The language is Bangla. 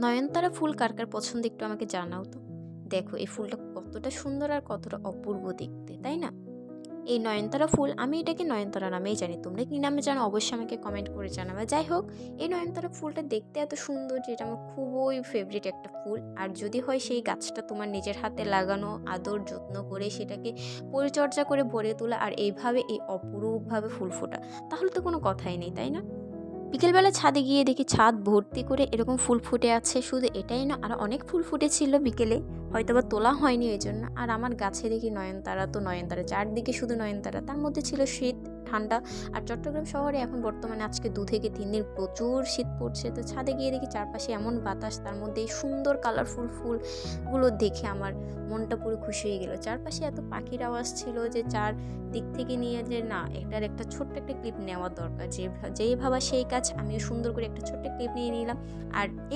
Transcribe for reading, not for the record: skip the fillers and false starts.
নয়নতারা ফুল কার কার পছন্দ একটু আমাকে জানাও তো। দেখো এই ফুলটা কতটা সুন্দর আর কতটা অপূর্ব দেখতে, তাই না? এই নয়নতারা ফুল, আমি এটাকে নয়নতারা নামেই জানি, তোমরা কি নামে জানো অবশ্যই আমাকে কমেন্ট করে জানাবে। যাই হোক, এই নয়নতারা ফুলটা দেখতে এত সুন্দর যে এটা আমার খুবই ফেভারিট একটা ফুল। আর যদি হয় সেই গাছটা তোমার নিজের হাতে লাগানো, আদর যত্ন করে সেটাকে পরিচর্যা করে ভরে তোলা, আর এইভাবে এই অপরূপভাবে ফুল ফোটা, তাহলে তো কোনো কথাই নেই, তাই না? বিকেলবেলা ছাদে গিয়ে দেখি ছাদ ভর্তি করে এরকম ফুল ফুটে আছে। শুধু এটাই না, আর অনেক ফুল ফুটেছিল বিকেলে, হয়তোবা তোলা হয়নি এই জন্য। আর আমার গাছে দেখি নয়নতারা, তো নয়নতারা চারদিকে শুধু নয়নতারা, তার মধ্যে ছিল শীত, ঠান্ডা। আর চট্টগ্রাম শহরে এখন বর্তমানে আজকে 2 থেকে 3 দিন প্রচুর শীত পড়ছে। তো ছাদে গিয়ে দেখি চারপাশে এমন বাতাস, তার মধ্যে এই সুন্দর কালারফুল ফুলগুলো দেখে আমার মনটা পুরো খুশি হয়ে গেল। চারপাশে এত পাখির আওয়াজ ছিল যে চার দিক থেকে নিয়ে যে না, এটার একটা ছোট্ট একটা ক্লিপ নেওয়া দরকার, যেই ভাবা সেই কাজ। আমিও সুন্দর করে একটা ছোট্ট ক্লিপ নিয়ে নিলাম। আর এই